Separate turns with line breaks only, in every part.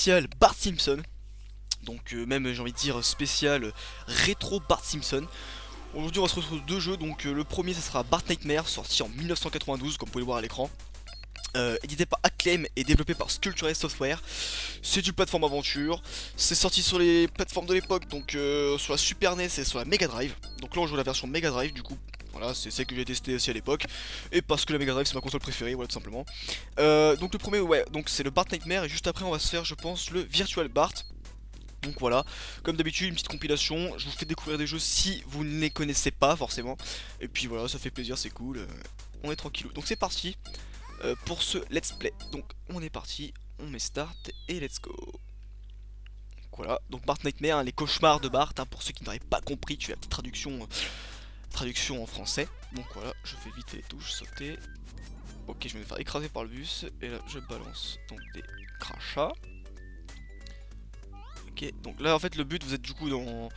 Spécial Bart Simpson. Donc même j'ai envie de dire spécial rétro Bart Simpson. Aujourd'hui on va se retrouver sur deux jeux. Donc le premier ça sera Bart Nightmare, sorti en 1992 comme vous pouvez le voir à l'écran. Édité par Acclaim et développé par Skulltures Software. C'est du plateforme aventure. C'est sorti sur les plateformes de l'époque, donc sur la Super NES et sur la Mega Drive. Donc là on joue la version Mega Drive du coup. Voilà, c'est celle que j'ai testé aussi à l'époque. Et parce que la Mega Drive c'est ma console préférée, voilà tout simplement. Donc le premier, ouais, donc c'est le Bart Nightmare. Et juste après on va se faire, je pense, le Virtual Bart. Donc voilà, comme d'habitude une petite compilation. Je vous fais découvrir des jeux si vous ne les connaissez pas forcément. Et puis voilà, ça fait plaisir, c'est cool. On est tranquillou. Donc c'est parti pour ce let's play. Donc on est parti, on met start et let's go. Donc, voilà, donc Bart Nightmare, hein, les cauchemars de Bart, hein, pour ceux qui n'auraient pas compris, tu as la petite traduction en français. Donc voilà, je fais vite les touches, sauter. Ok, je vais me faire écraser par le bus, et là je balance donc des crachats. Ok, donc là en fait le but, vous êtes du coup dans,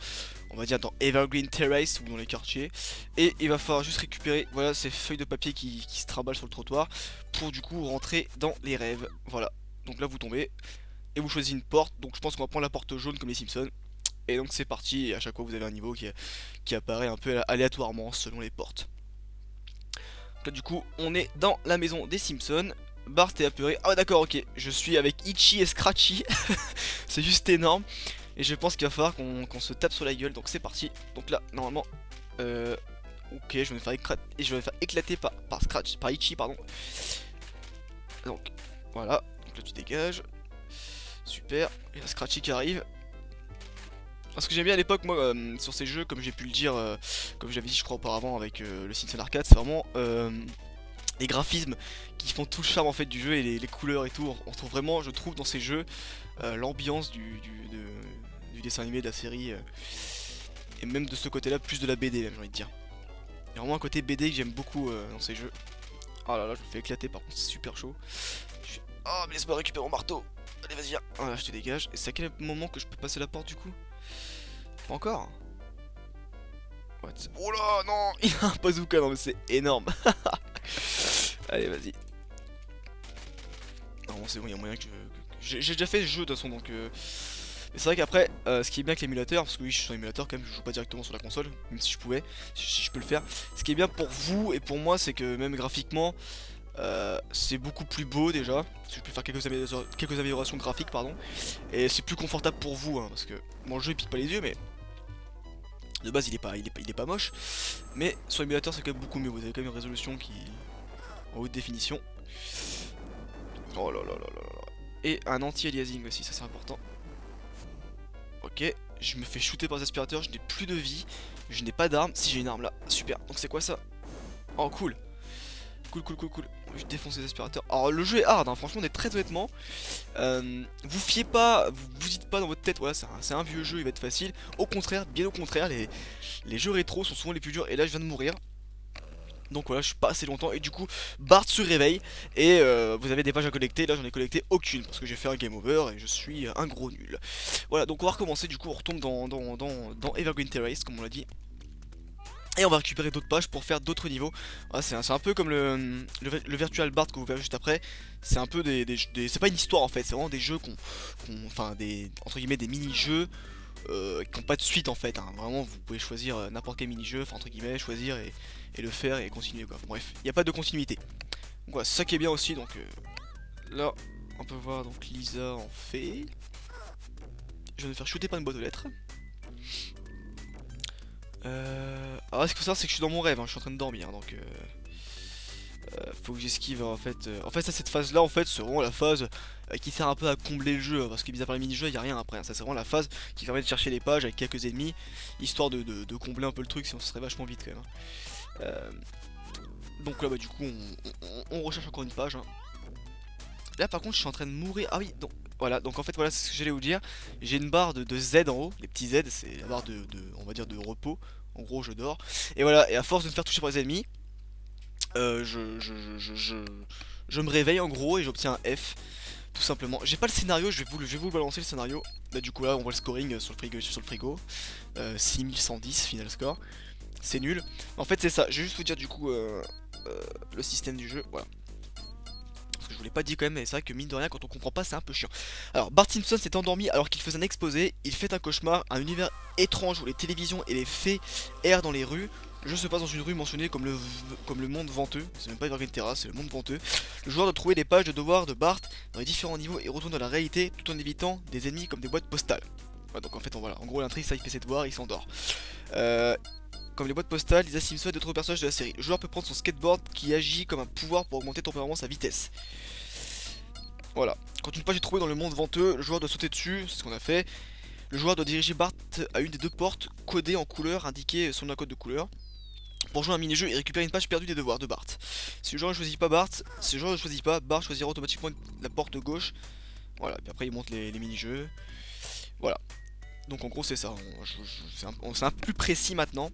on va dire dans Evergreen Terrace ou dans les quartiers. Et il va falloir juste récupérer, voilà, ces feuilles de papier qui se trimballent sur le trottoir pour du coup rentrer dans les rêves. Voilà, donc là vous tombez et vous choisissez une porte. Donc je pense qu'on va prendre la porte jaune comme les Simpsons. Et donc c'est parti, et à chaque fois vous avez un niveau qui apparaît un peu aléatoirement selon les portes. Donc là du coup on est dans la maison des Simpsons. Bart est apeuré. Ah ouais, d'accord, ok, je suis avec Itchy et Scratchy. C'est juste énorme. Et je pense qu'il va falloir qu'on se tape sur la gueule. Donc c'est parti. Donc là normalement ok, je vais me faire éclater par Scratch, par Itchy, pardon. Donc voilà, donc là tu dégages. Super, et la Scratchy qui arrive. Ce que j'aime bien à l'époque, moi, sur ces jeux, comme j'ai pu le dire, comme j'avais dit je crois auparavant avec le Simpson Arcade, c'est vraiment les graphismes qui font tout le charme en fait du jeu, et les couleurs et tout. On retrouve vraiment, je trouve, dans ces jeux l'ambiance du dessin animé, de la série, et même de ce côté-là, plus de la BD même, j'ai envie de dire. Il y a vraiment un côté BD que j'aime beaucoup dans ces jeux. Oh là là, je me fais éclater, par contre c'est super chaud. Oh mais laisse-moi récupérer mon marteau. Allez vas-y, viens. Voilà, je te dégage. Et c'est à quel moment que je peux passer la porte du coup? Pas encore. What? Oh là non. Il a un bazooka, non mais c'est énorme. Allez vas-y. Non c'est bon, il y a moyen que j'ai déjà fait ce jeu de toute façon, donc mais c'est vrai qu'après, ce qui est bien avec l'émulateur, parce que oui je suis sur émulateur quand même, je joue pas directement sur la console, même si je pouvais, si je peux le faire. Ce qui est bien pour vous et pour moi, c'est que même graphiquement, c'est beaucoup plus beau déjà, parce que je peux faire quelques améliorations graphiques, pardon. Et c'est plus confortable pour vous, hein, parce que mon jeu il pique pas les yeux, mais de base il est pas moche. Mais sur l'émulateur c'est quand même beaucoup mieux, vous avez quand même une résolution qui en haute définition. Oh là là là là là. Et un anti-aliasing aussi, ça c'est important. Ok, je me fais shooter par les aspirateurs, je n'ai plus de vie, je n'ai pas d'arme. Si, j'ai une arme là, super. Donc c'est quoi ça? Oh cool. Cool cool cool cool. Je défonce les aspirateurs. Alors le jeu est hard, hein, franchement, on est très honnêtement. Vous fiez pas, vous dites pas dans votre tête, voilà, c'est un vieux jeu, il va être facile. Au contraire, bien au contraire, les jeux rétro sont souvent les plus durs. Et là je viens de mourir. Donc voilà, je suis pas assez longtemps. Et du coup, Bart se réveille. Et vous avez des pages à collecter. Là j'en ai collecté aucune, parce que j'ai fait un game over et je suis un gros nul. Voilà, donc on va recommencer. Du coup on retombe dans Evergreen Terrace, comme on l'a dit. Et on va récupérer d'autres pages pour faire d'autres niveaux. Voilà, c'est un peu comme le Virtual Bart que vous verrez juste après. C'est un peu c'est pas une histoire en fait, c'est vraiment des jeux enfin des, entre guillemets, des mini-jeux qui n'ont pas de suite en fait, hein. Vraiment vous pouvez choisir n'importe quel mini-jeu, enfin entre guillemets, choisir et le faire et continuer quoi. Enfin, bref, il n'y a pas de continuité. Donc voilà, c'est ça qui est bien aussi. Donc là, on peut voir donc Lisa en fait. Je vais me faire shooter par une boîte aux lettres. Alors ce qu'il faut savoir c'est que je suis dans mon rêve, hein, je suis en train de dormir, donc faut que j'esquive en fait. En fait ça, cette phase là en fait c'est vraiment la phase qui sert un peu à combler le jeu, hein, parce que mis à part les mini-jeux il y a rien après, hein. Ça c'est vraiment la phase qui permet de chercher les pages avec quelques ennemis, histoire de combler un peu le truc, sinon ça serait vachement vite quand même, hein. Donc là bah du coup on recherche encore une page, hein. Là par contre je suis en train de mourir, ah oui donc voilà, donc en fait voilà c'est ce que j'allais vous dire. J'ai une barre de Z en haut, les petits Z c'est la barre on va dire de repos. En gros je dors, et voilà, et à force de me faire toucher par les ennemis, euh, je, je, je, je, je me réveille en gros et j'obtiens un F. Tout simplement, j'ai pas le scénario, je vais vous balancer le scénario. Là du coup là on voit le scoring sur le frigo, 6110 final score. C'est nul. En fait c'est ça, je vais juste vous dire du coup le système du jeu, voilà. Parce que je vous l'ai pas dit quand même, mais c'est vrai que mine de rien, quand on comprend pas, c'est un peu chiant. Alors, Bart Simpson s'est endormi alors qu'il faisait un exposé. Il fait un cauchemar, un univers étrange où les télévisions et les fées errent dans les rues. Le jeu se passe dans une rue mentionnée comme le monde venteux. C'est même pas Evergreen Terrace, c'est le monde venteux. Le joueur doit trouver des pages de devoirs de Bart dans les différents niveaux et retourne dans la réalité tout en évitant des ennemis comme des boîtes postales. Ouais, donc en fait, voilà. En gros, l'intrigue, ça, il fait ses devoirs, il s'endort. Comme les boîtes postales, Lisa Simpson et d'autres personnages de la série. Le joueur peut prendre son skateboard qui agit comme un pouvoir pour augmenter temporairement sa vitesse. Voilà. Quand une page est trouvée dans le monde venteux, le joueur doit sauter dessus, c'est ce qu'on a fait. Le joueur doit diriger Bart à une des deux portes codées en couleur, indiquées selon un code de couleur. Pour jouer à un mini-jeu et récupérer une page perdue des devoirs de Bart. Si le joueur ne choisit pas Bart, Bart choisira automatiquement la porte gauche. Voilà, puis après il monte les mini-jeux. Voilà. Donc en gros c'est ça, c'est un peu plus précis maintenant.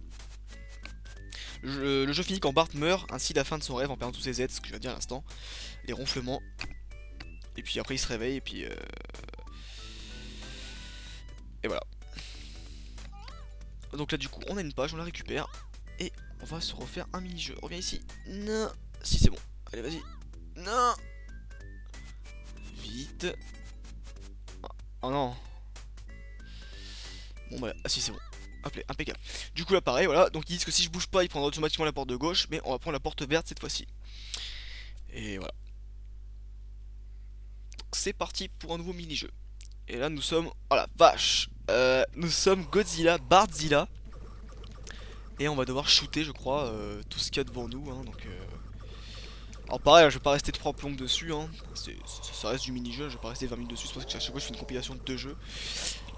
Le jeu finit quand Bart meurt, ainsi la fin de son rêve en perdant tous ses aides, ce que je viens de dire à l'instant. Les ronflements. Et puis après il se réveille et puis... Et voilà. Donc là du coup on a une page, on la récupère. Et on va se refaire un mini-jeu. Reviens ici. Non. Si c'est bon. Allez vas-y. Non. Vite. Oh non. Bon bah ah si c'est bon. Hop là, impeccable. Du coup là pareil voilà, donc ils disent que si je bouge pas il prendra automatiquement la porte de gauche. Mais on va prendre la porte verte cette fois-ci. Et voilà. C'est parti pour un nouveau mini-jeu. Et là nous sommes... Oh la vache, nous sommes Godzilla, Bartzilla. Et on va devoir shooter je crois tout ce qu'il y a devant nous hein, donc alors pareil je vais pas rester trop en plomb dessus hein. Ça reste du mini-jeu, je vais pas rester 20 minutes dessus. C'est parce que à chaque fois je fais une compilation de deux jeux.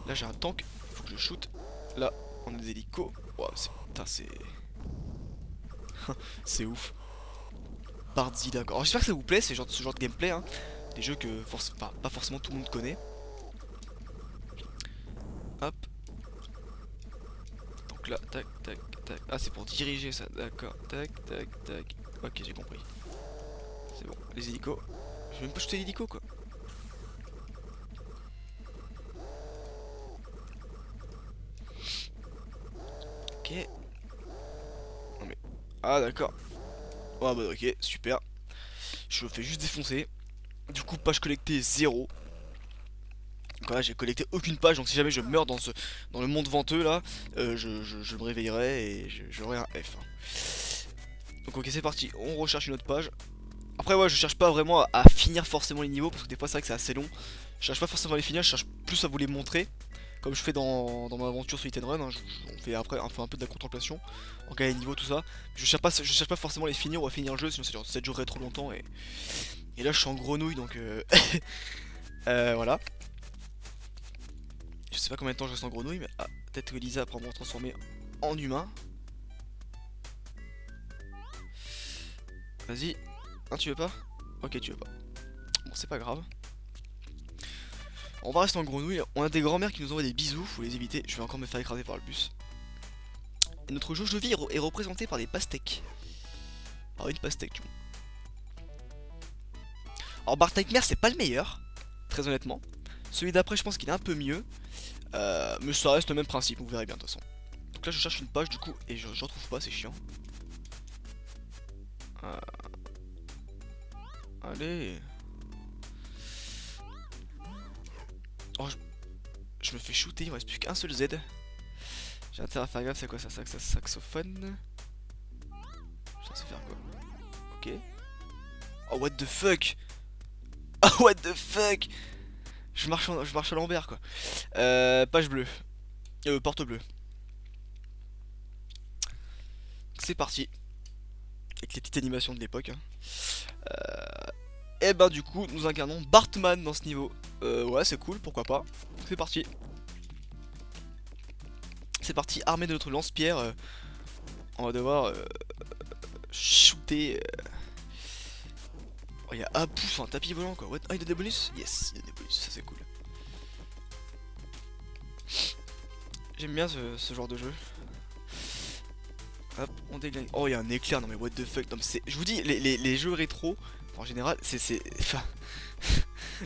Là j'ai un tank, il faut que je shoot. Là on a des hélicos. Wow, putain c'est... c'est ouf. Bartzilla. Alors j'espère que ça vous plaît ce genre de gameplay hein. Des jeux que pas forcément tout le monde connaît. Hop. Donc là, tac, tac, tac. Ah, c'est pour diriger ça, d'accord. Tac, tac, tac. Ok, j'ai compris. C'est bon, les hélicos. Je vais même pas shooter l'hélico quoi. Ok. Non mais. Ah, d'accord. Ah, bah, ok, super. Je me fais juste défoncer. Du coup, page collectée 0. Donc là j'ai collecté aucune page, donc si jamais je meurs dans le monde venteux là, je me réveillerai et j'aurai un F. Donc ok c'est parti, on recherche une autre page. Après ouais je cherche pas vraiment à finir forcément les niveaux, parce que des fois c'est vrai que c'est assez long. Je cherche pas forcément à les finir, je cherche plus à vous les montrer. Comme je fais dans mon aventure sur Hit and Run, hein, on fait après un peu de la contemplation, en regarde les niveaux tout ça. Je cherche pas forcément à les finir ou à finir le jeu, sinon ça durerait trop longtemps et là je suis en grenouille donc voilà. Je sais pas combien de temps je reste en grenouille, mais ah, peut-être que Lisa va me transformer en humain. Vas-y. Non, tu veux pas? Ok, tu veux pas. Bon, c'est pas grave. On va rester en grenouille. On a des grands-mères qui nous envoient des bisous, faut les éviter. Je vais encore me faire écraser par le bus. Et notre jauge de vie est représentée par des pastèques. Par une pastèque, du coup. Alors, Bart Nightmare, c'est pas le meilleur, très honnêtement. Celui d'après, je pense qu'il est un peu mieux. Mais ça reste le même principe, vous verrez bien de toute façon. Donc là je cherche une page du coup et je retrouve pas, c'est chiant. Allez. Oh je me fais shooter, il me reste plus qu'un seul Z. J'ai intérêt à faire gaffe, c'est quoi ça? Saxophone. Je sais faire quoi? Ok. Oh what the fuck. Oh what the fuck. Je marche à l'envers quoi. Page bleue. Porte bleue. C'est parti. Avec les petites animations de l'époque. Hein. Et ben du coup, nous incarnons Bartman dans ce niveau. Ouais, c'est cool, pourquoi pas. C'est parti. C'est parti, armé de notre lance-pierre. On va devoir shooter. Oh, il y a un pouf, un tapis volant quoi. What? Ah, il y a des bonus? Yes, il y a des bonus, ça c'est cool. J'aime bien ce genre de jeu. Hop, on déglingue. Oh, il y a un éclair, non mais what the fuck. Non, mais je vous dis, les jeux rétro, en général, enfin,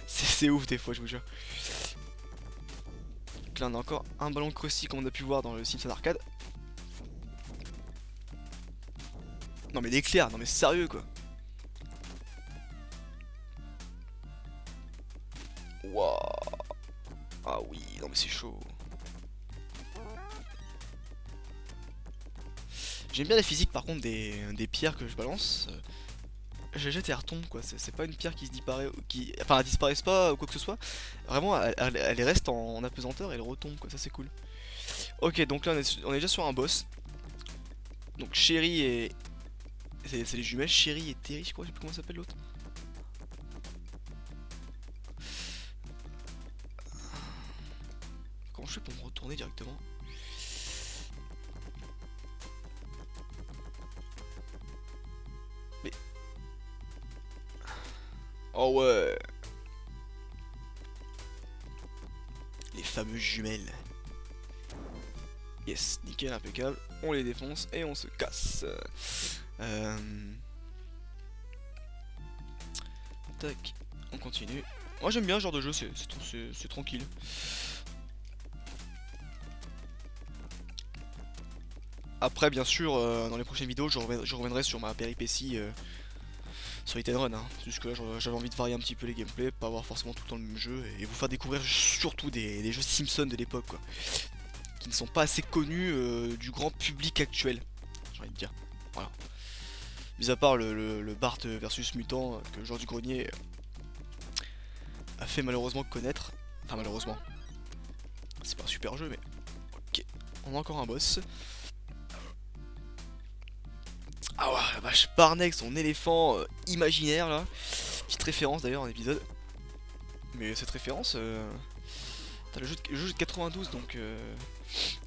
c'est ouf des fois, je vous jure. Donc là, on a encore un ballon de Krusty comme on a pu voir dans le Simpson Arcade. Non mais l'éclair, non mais sérieux quoi. Ah oui, non mais c'est chaud. J'aime bien la physique par contre des pierres que je balance. Je jette et elle retombe quoi, c'est pas une pierre qui se disparaît, enfin elle disparaisse pas ou quoi que ce soit. Vraiment elle reste en apesanteur et elle retombe quoi, ça c'est cool. Ok, donc là on est déjà sur un boss. Donc Chéri et... C'est les jumelles, Chéri et Terry je crois, je sais plus comment s'appelle l'autre. Comment je fais pour me retourner directement? Mais... Oh ouais. Les fameuses jumelles. Yes, nickel, impeccable. On les défonce et on se casse. Tac, on continue. Moi j'aime bien ce genre de jeu, c'est tranquille. Après bien sûr, dans les prochaines vidéos, je reviendrai sur ma péripétie sur Hit and Run. Hein. C'est juste que là j'avais envie de varier un petit peu les gameplays, pas avoir forcément tout le temps le même jeu, et vous faire découvrir surtout des jeux Simpson de l'époque quoi. Qui ne sont pas assez connus du grand public actuel, j'ai envie de dire. Voilà. Mis à part le Bart versus Mutant que Joueur du Grenier a fait malheureusement connaître. Enfin malheureusement. C'est pas un super jeu mais... Ok, on a encore un boss. Ah ouais, la vache, Barnek, son éléphant imaginaire là. Petite référence d'ailleurs en épisode. Mais cette référence... T'as le jeu de 92 donc...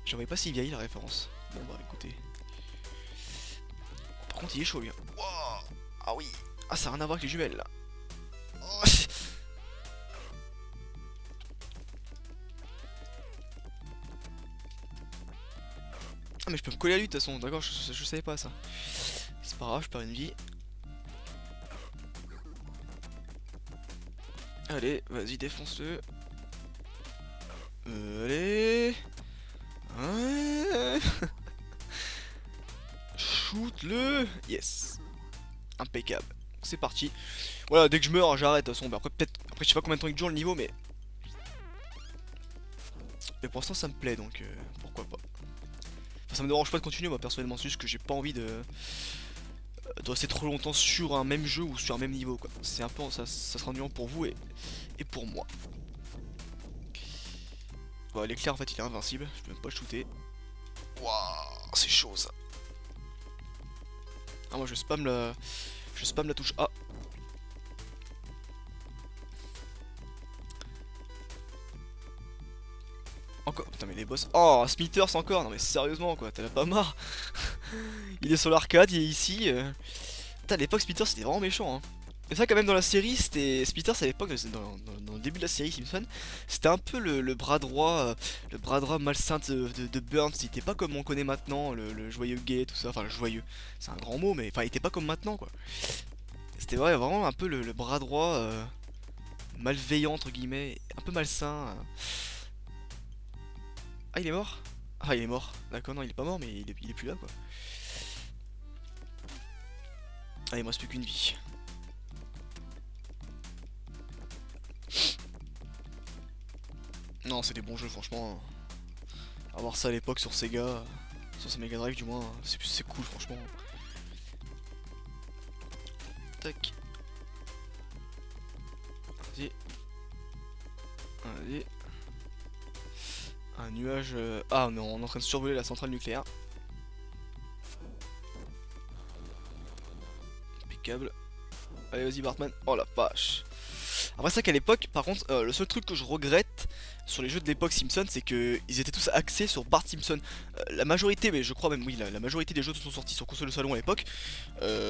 J'en voyais pas si vieille la référence. Bon bah écoutez. Par contre il est chaud lui. Wow. Ah oui. Ah ça a rien à voir avec les jumelles là. Oh. Ah mais je peux me coller à lui de toute façon, d'accord, je savais pas ça. C'est pas grave, je perds une vie. Allez, vas-y défonce-le. Allez. Ouais. Shoot-le. Yes. Impeccable. C'est parti. Voilà, dès que je meurs, j'arrête de toute façon. Bah, après, peut-être. Après, je sais pas combien de temps il dure le niveau, mais. Mais pour l'instant, ça me plaît donc pourquoi pas. Enfin, ça me dérange pas de continuer, moi personnellement. C'est juste que j'ai pas envie de rester trop longtemps sur un même jeu ou sur un même niveau quoi. C'est un peu. Ça sera ennuyant pour vous et pour moi. Bon, l'éclair en fait il est invincible, je peux même pas le shooter. Waouh, c'est chaud ça. Ah, moi je spam la touche A. Encore, putain mais les boss. Oh, Smithers encore, non mais sérieusement quoi, t'en as pas marre. Il est sur l'arcade, il est ici. Putain, à l'époque Smithers c'était vraiment méchant hein. Et ça quand même dans la série, c'était Smithers à l'époque, dans le début de la série Simpson, c'était un peu le bras droit malsain de Burns. Il était pas comme on connaît maintenant, le joyeux gay, tout ça. Enfin le joyeux, c'est un grand mot, mais enfin il était pas comme maintenant quoi. C'était vraiment un peu le bras droit malveillant entre guillemets, un peu malsain. Ah il est mort? Ah il est mort, d'accord, non il est pas mort mais il est plus là quoi. Ah il me reste plus qu'une vie. Non, c'est des bons jeux, franchement. Avoir ça à l'époque sur Sega, sur sa Mega Drive du moins, c'est cool, franchement. Tac. Vas-y. Vas-y. Un nuage... Ah non, on est en train de survoler la centrale nucléaire. Impeccable. Allez, vas-y, Bartman. Oh la vache. Après, c'est vrai qu'à l'époque, par contre, le seul truc que je regrette sur les jeux de l'époque Simpson, c'est que ils étaient tous axés sur Bart Simpson. La majorité, mais je crois même, oui, la majorité des jeux qui sont sortis sur console de salon à l'époque,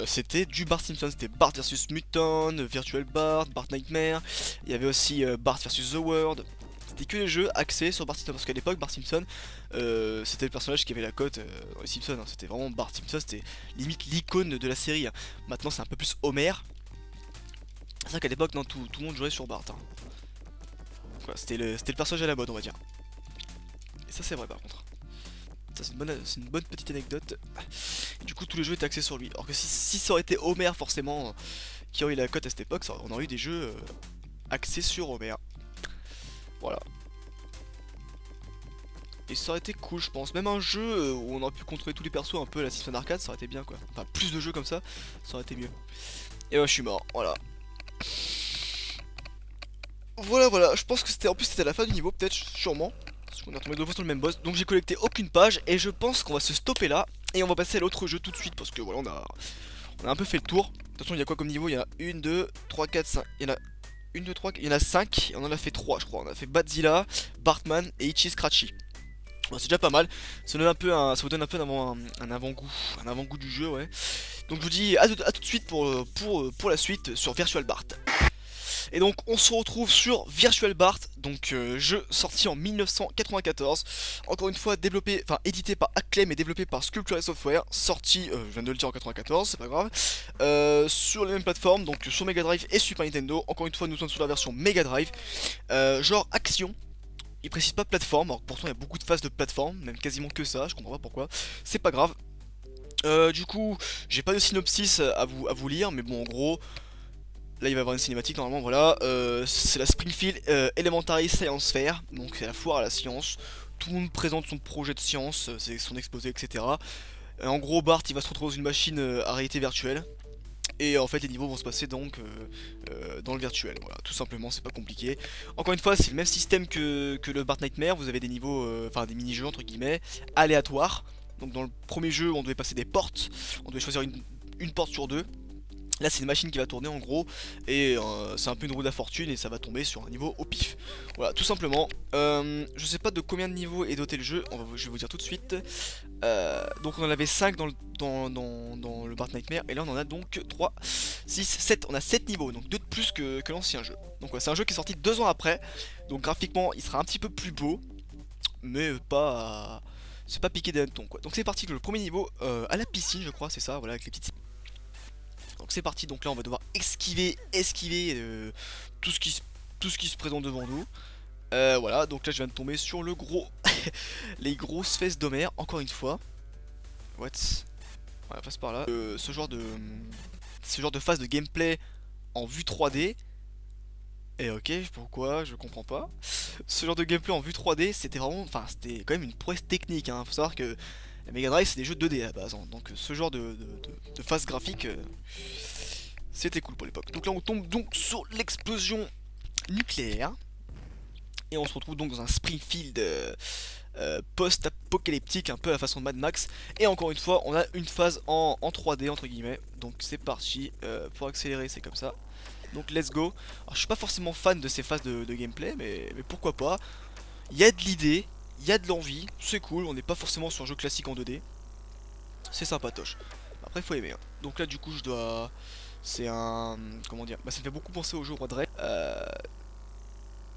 c'était du Bart Simpson. C'était Bart versus Mutant, Virtual Bart, Bart Nightmare. Il y avait aussi Bart versus The World. C'était que les jeux axés sur Bart Simpson. Parce qu'à l'époque, Bart Simpson, c'était le personnage qui avait la cote dans les Simpsons. Hein. C'était vraiment Bart Simpson, c'était limite l'icône de la série. Hein. Maintenant, c'est un peu plus Homer. C'est vrai qu'à l'époque, non, tout le monde jouait sur Bart. Hein. C'était le personnage à la mode, on va dire. Et ça, c'est vrai par contre. Ça, c'est une bonne petite anecdote. Et du coup, tous les jeux étaient axés sur lui. Alors que si ça aurait été Homer, forcément, qui aurait eu la cote à cette époque, on aurait eu des jeux axés sur Homer. Voilà. Et ça aurait été cool, je pense. Même un jeu où on aurait pu contrôler tous les persos un peu à la System Arcade, ça aurait été bien quoi. Enfin, plus de jeux comme ça aurait été mieux. Et ouais, je suis mort, voilà. Voilà, je pense que c'était en plus c'était la fin du niveau, peut-être, sûrement. Parce qu'on est retombé deux fois sur le même boss. Donc j'ai collecté aucune page et je pense qu'on va se stopper là. Et on va passer à l'autre jeu tout de suite parce que voilà, on a un peu fait le tour. De toute façon, il y a quoi comme niveau? Il y en a 1, 2, 3, 4, 5. Il y en a 1, 2, 3, il y en a 5. Et on en a fait 3, je crois. On a fait Badzilla, Bartman et Ichi Scratchy. Bon, c'est déjà pas mal. Ça vous donne un peu un avant-goût. Un avant-goût du jeu, ouais. Donc je vous dis à tout de suite pour la suite sur Virtual Bart. Et donc on se retrouve sur Virtual Bart, donc jeu sorti en 1994, encore une fois développé, enfin édité par Acclaim et développé par Sculpture Software, sorti, je viens de le dire en 94, c'est pas grave, sur les mêmes plateformes, donc sur Mega Drive et Super Nintendo. Encore une fois nous sommes sur la version Mega Drive, genre action. Il précise pas plateforme, alors pourtant il y a beaucoup de phases de plateforme, même quasiment que ça, je comprends pas pourquoi, c'est pas grave. Du coup, j'ai pas de synopsis à vous lire, mais bon en gros, là il va y avoir une cinématique normalement, voilà, c'est la Springfield Elementary Science Fair, donc c'est la foire à la science, tout le monde présente son projet de science, c'est son exposé, etc. En gros Bart il va se retrouver dans une machine à réalité virtuelle, et en fait les niveaux vont se passer donc dans le virtuel, voilà, tout simplement, c'est pas compliqué. Encore une fois c'est le même système que le Bart Nightmare, vous avez des niveaux, enfin des mini-jeux entre guillemets, aléatoires. Donc dans le premier jeu on devait passer des portes, on devait choisir une porte sur deux. Là c'est une machine qui va tourner en gros et c'est un peu une roue de la fortune et ça va tomber sur un niveau au pif. Voilà tout simplement. Je sais pas de combien de niveaux est doté le jeu, je vais vous dire tout de suite. Donc on en avait 5 dans le Bart Nightmare et là on en a donc 3, 6, 7. On a 7 niveaux, donc 2 de plus que l'ancien jeu. Donc ouais, c'est un jeu qui est sorti 2 ans après. Donc graphiquement il sera un petit peu plus beau, mais pas... c'est pas piqué des hannetons quoi. Donc c'est parti, le premier niveau à la piscine je crois, c'est ça, voilà, avec les petites... Donc c'est parti, donc là on va devoir esquiver tout ce qui se présente devant nous. Voilà, donc là je viens de tomber sur le gros, les grosses fesses d'Homer, encore une fois. What? Voilà, passe par là. Ce genre de phase de gameplay en vue 3D. Et ok, pourquoi? Je comprends pas. Ce genre de gameplay en vue 3D, c'était vraiment, enfin c'était quand même une prouesse technique, hein. Faut savoir que la Mega Drive c'est des jeux 2D à la base, hein. Donc ce genre de phase graphique, c'était cool pour l'époque. Donc là on tombe donc sur l'explosion nucléaire. Et on se retrouve donc dans un Springfield post-apocalyptique, un peu à la façon de Mad Max. Et encore une fois on a une phase en 3D entre guillemets. Donc c'est parti, pour accélérer c'est comme ça. Donc let's go. Alors je suis pas forcément fan de ces phases de gameplay, mais pourquoi pas. Il y a de l'idée, il y a de l'envie, c'est cool, on n'est pas forcément sur un jeu classique en 2D. C'est sympatoche. Après faut aimer, hein. Donc là du coup je dois... C'est un... Comment dire, bah, ça me fait beaucoup penser au jeu Roi de Rêve.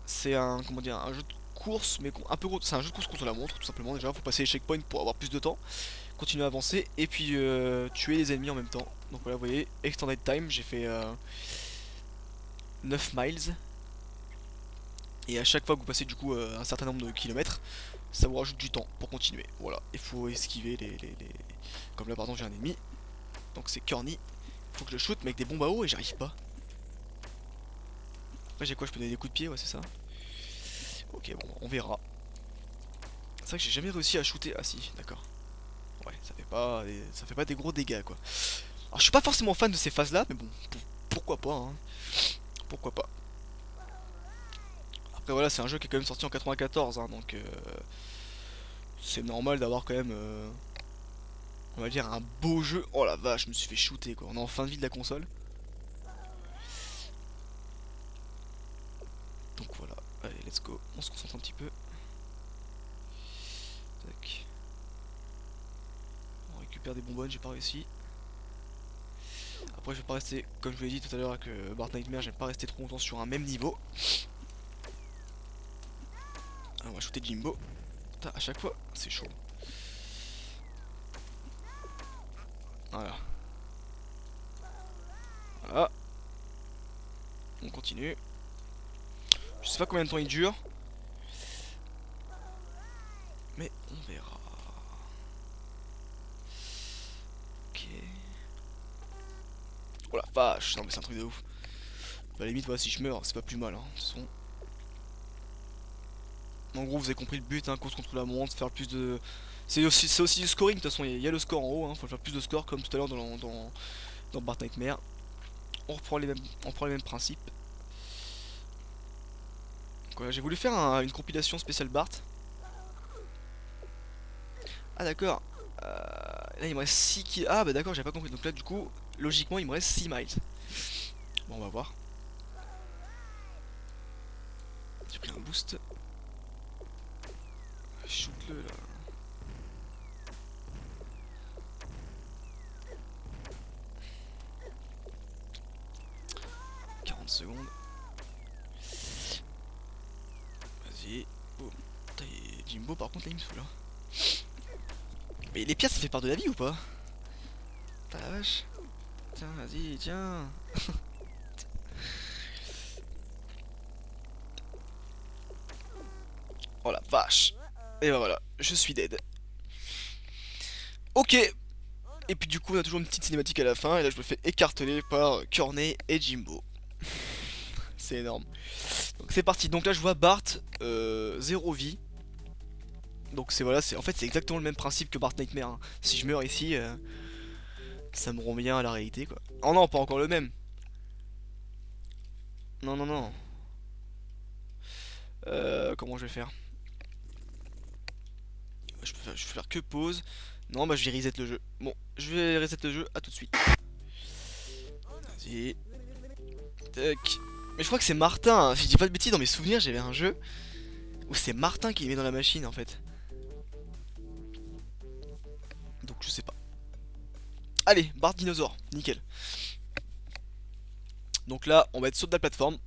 C'est un... Comment dire, un jeu de course, mais un peu... C'est un jeu de course contre la montre, tout simplement déjà. Faut passer les checkpoints pour avoir plus de temps. Continuer à avancer et puis tuer les ennemis en même temps. Donc voilà, vous voyez, Extended Time, j'ai fait 9 miles. Et à chaque fois que vous passez du coup un certain nombre de kilomètres, ça vous rajoute du temps pour continuer. Voilà, il faut esquiver Comme là pardon j'ai un ennemi. Donc c'est Corny. Faut que je le shoot mais avec des bombes à eau et j'arrive pas. Après j'ai quoi? Je peux donner des coups de pied, ouais c'est ça. Ok bon on verra. C'est vrai que j'ai jamais réussi à shooter. Ah si, d'accord. Ouais, ça fait pas des gros dégâts quoi. Alors je suis pas forcément fan de ces phases là, mais bon, pourquoi pas hein. Pourquoi pas. Après voilà, c'est un jeu qui est quand même sorti en 94 hein, donc c'est normal d'avoir quand même on va dire un beau jeu. Oh la vache, je me suis fait shooter quoi. On est en fin de vie de la console. Donc voilà, allez let's go. On se concentre un petit peu. Tac. On récupère des bonbonnes, j'ai pas réussi. Après je vais pas rester, comme je vous l'ai dit tout à l'heure avec Bart Nightmare, j'aime pas rester trop longtemps sur un même niveau. Alors on va shooter Jimbo. Putain, à chaque fois, c'est chaud. Voilà. Voilà. On continue. Je sais pas combien de temps il dure. Mais on verra. Ok. Oh la vache, non mais c'est un truc de ouf. Bah, à la limite, voilà, si je meurs, c'est pas plus mal, hein, de toute façon. En gros, vous avez compris le but, hein, course contre la montre, faire le plus de... C'est aussi du scoring, de toute façon, il y a le score en haut, hein, faut faire plus de score comme tout à l'heure dans Bart Nightmare. On reprend les mêmes principes. Voilà, j'ai voulu faire une compilation spéciale Bart. Ah d'accord. Là il me reste 6 kills. Ah bah d'accord, j'avais pas compris. Donc là du coup, logiquement il me reste 6 miles. Bon on va voir. J'ai pris un boost. Shoot-le là. « 40 secondes. Vas-y. Boum. Putain, Jimbo par contre là il me saoule hein. Mais les pierres ça fait part de la vie ou pas? Putain la vache. Tiens, vas-y, tiens. Oh la vache. Et bah voilà, je suis dead. Ok. Et puis du coup on a toujours une petite cinématique à la fin. Et là je me fais écarteler par Cornet et Jimbo. C'est énorme. Donc c'est parti. Donc là je vois Bart 0 vie. Donc c'est voilà, en fait c'est exactement le même principe que Bart Nightmare hein. Si je meurs ici ça me rend bien à la réalité quoi. Oh non, pas encore le même. Non non non. Comment je vais faire? Je peux faire que pause. Non bah je vais reset le jeu. Bon, je vais reset le jeu, à tout de suite. Vas-y. Tac. Mais je crois que c'est Martin, hein. Si je dis pas de bêtises, dans mes souvenirs j'avais un jeu où c'est Martin qui le met dans la machine en fait. Donc je sais pas. Allez, Bart dinosaure, nickel. Donc là, on va être sur de la plateforme.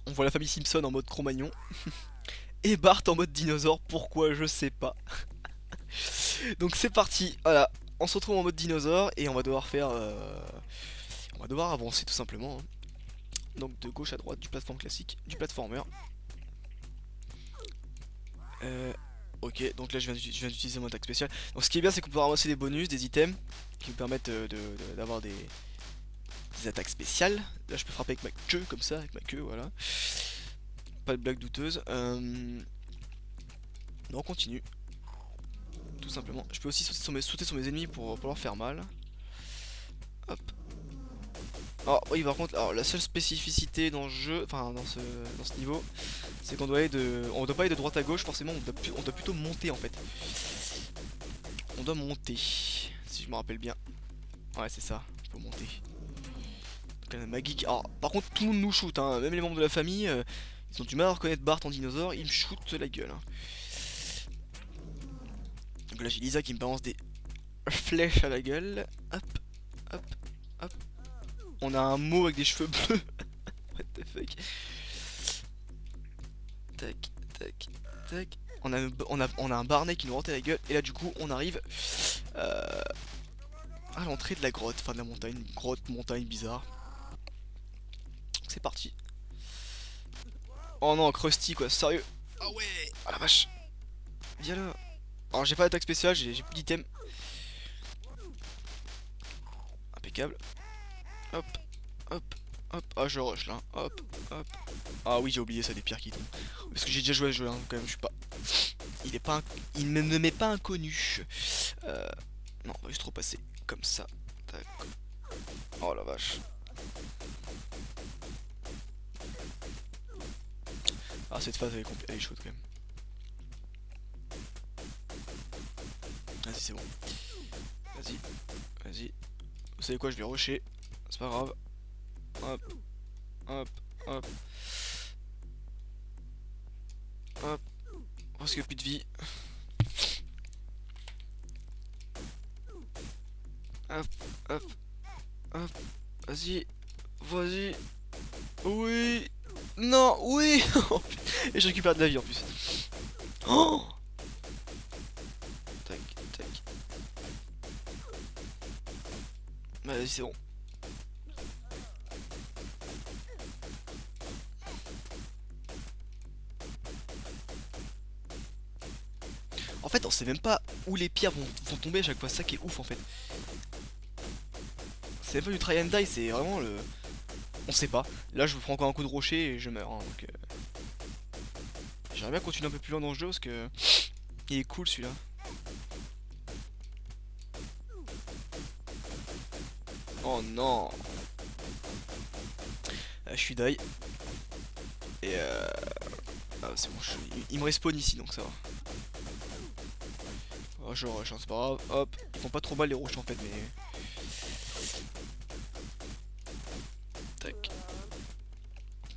On voit la famille Simpson en mode Cro-Magnon. Et Bart en mode dinosaure, pourquoi je sais pas. Donc c'est parti, voilà. On se retrouve en mode dinosaure et on va devoir faire... On va devoir avancer tout simplement. Hein. Donc de gauche à droite, du plateforme classique, du platformer. Ok, donc là je viens d'utiliser mon attaque spéciale. Donc ce qui est bien c'est qu'on peut ramasser des bonus, des items qui nous permettent d'avoir des attaques spéciales. Là je peux frapper avec ma queue comme ça, avec ma queue, voilà. Pas de blague douteuse. Non, on continue. Tout simplement. Je peux aussi sauter sur mes ennemis pour leur faire mal. Hop. Alors oui par contre, alors, la seule spécificité dans le jeu, enfin dans ce niveau, c'est qu'on doit aller on doit pas aller de droite à gauche forcément, on doit plutôt monter en fait. On doit monter, si je me rappelle bien. Ouais c'est ça, il faut monter. Donc là, Maggie qui... Alors par contre tout le monde nous shoot, hein. Même les membres de la famille, ils ont du mal à reconnaître Bart en dinosaure, ils me shootent la gueule. Hein. Donc là j'ai Lisa qui me balance des flèches à la gueule. Hop, hop, hop. On a un mot avec des cheveux bleus. What the fuck. Tac, tac, tac. On a un Barney qui nous rentre à la gueule. Et là du coup on arrive à l'entrée de la grotte. Enfin de la montagne. Grotte, montagne bizarre. C'est parti. Oh non, Krusty quoi, sérieux. Ah ouais. Oh la vache. Viens là. Alors j'ai pas d'attaque spéciale, j'ai plus d'item. Impeccable. Hop, hop, hop. Ah je rush là. Hop, hop. Ah oui j'ai oublié ça, des pierres qui tombent. Parce que j'ai déjà joué à ce jeu hein, quand même, je suis pas... Il ne m'est pas inconnu. Non, on va juste repasser comme ça. Tac. Oh la vache. Ah cette phase elle est chaude quand même. Vas-y c'est bon. Vas-y, vas-y. Vous savez quoi, je vais rusher. C'est pas grave. Hop, hop, hop. Hop. Presque plus de vie. Hop, hop, hop. Vas-y, vas-y. Oui. Non, oui. Et je récupère de la vie en plus. Oh. Tac, tac. Vas-y, c'est bon. En fait, on sait même pas où les pierres vont tomber à chaque fois. C'est ça qui est ouf en fait. C'est même pas du try and die, c'est vraiment le... On sait pas. Là, je prends encore un coup de rocher et je meurs. Hein, donc, J'aimerais bien continuer un peu plus loin dans le jeu parce que il est cool celui-là. Oh non. Je suis die. Et ah, c'est bon, il me respawn ici donc ça va. Oh, je rush, hein, c'est pas grave. Hop, ils font pas trop mal les roches en fait, mais. Tac.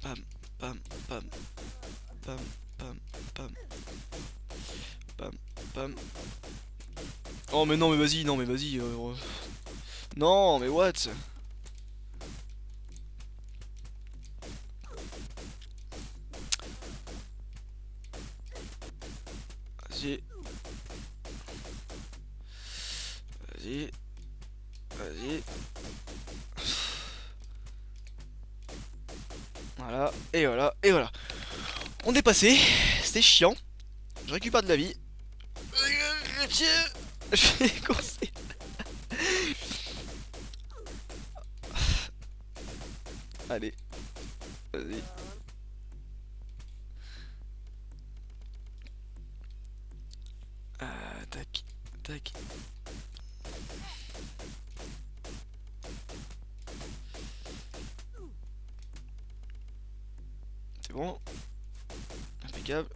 Pam, pam, pam, pam, pam, pam, pam, pam. Oh, mais non, mais vas-y, non, mais vas-y. Non, mais what? Vas-y. Vas-y. Vas-y. Voilà, et voilà, et voilà. On est passé, c'était chiant. Je récupère de la vie. Je vais courser. Allez, vas-y. Tac, tac. C'est bon. Impeccable.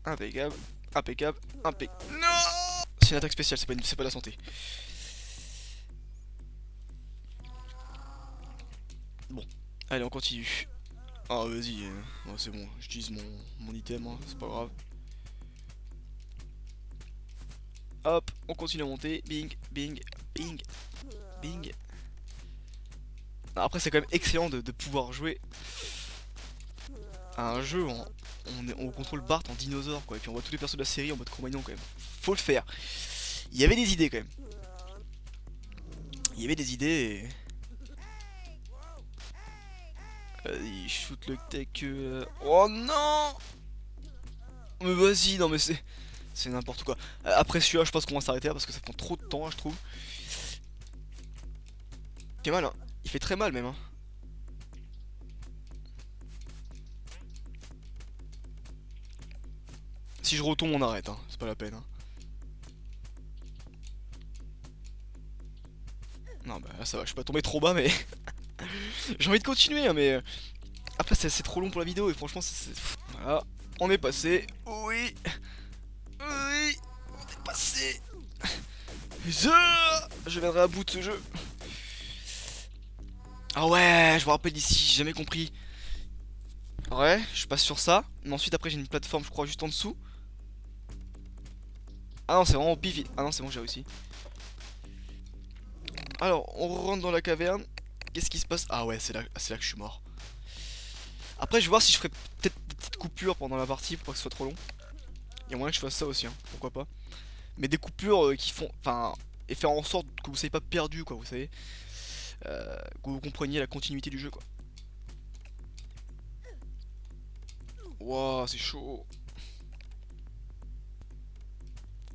Impeccable. Impeccable. Impeccable. Non! C'est une attaque spéciale, c'est pas de la santé. Bon. Allez, on continue. Ah, vas-y. Oh, c'est bon, j'utilise mon item, hein, c'est pas grave. Hop, on continue à monter. Bing, bing, bing, bing. Après, c'est quand même excellent de pouvoir jouer à un jeu où on contrôle Bart en dinosaure, quoi. Et puis on voit tous les persos de la série en mode compagnon, quand même. Faut le faire. Il y avait des idées, quand même. Il y avait des idées et... Vas-y, shoot le tech. Oh non! Mais vas-y, non mais c'est n'importe quoi. Après celui-là, je pense qu'on va s'arrêter là parce que ça prend trop de temps, je trouve. Il fait mal, hein. Il fait très mal même, hein. Si je retombe, on arrête, hein. C'est pas la peine, hein. Non, bah là ça va, je suis pas tombé trop bas, mais j'ai envie de continuer, hein, mais après c'est trop long pour la vidéo et franchement, voilà, on est passé. Oui, oui, on est passé. Je viendrai à bout de ce jeu. Ah ouais, je me rappelle d'ici, j'ai jamais compris. Ouais, je passe sur ça, mais ensuite après j'ai une plateforme, je crois, juste en dessous. Ah non, c'est vraiment au pif. Ah non, c'est bon, j'ai réussi. Alors, on rentre dans la caverne. Qu'est-ce qui se passe? Ah ouais, c'est là que je suis mort. Après, je vais voir si je ferai peut-être des petites coupures pendant la partie pour pas que ce soit trop long. Il y a moyen que je fasse ça aussi, hein, pourquoi pas. Mais des coupures qui font. Enfin, et faire en sorte que vous soyez pas perdu, quoi, vous savez. Que vous compreniez la continuité du jeu, quoi. Wouah, c'est chaud.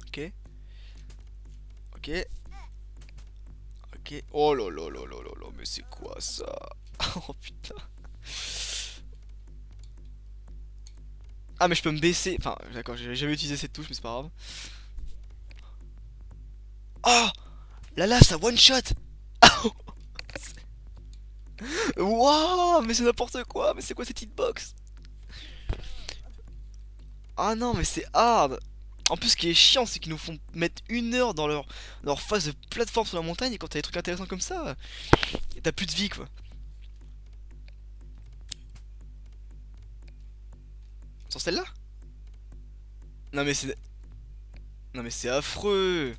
Ok. Ok. Ok. Oh là là là là là là, mais c'est quoi ça? Oh putain. Ah, mais je peux me baisser. Enfin, d'accord, j'ai jamais utilisé cette touche, mais c'est pas grave. Oh! Là, ça one shot! Wouah! Mais c'est n'importe quoi! Mais c'est quoi cette hitbox? Ah non, mais c'est hard! En plus, ce qui est chiant, c'est qu'ils nous font mettre 1 heure dans leur phase de plateforme sur la montagne, et quand t'as des trucs intéressants comme ça, t'as plus de vie, quoi. Sur celle-là? Non mais c'est... Non mais c'est affreux!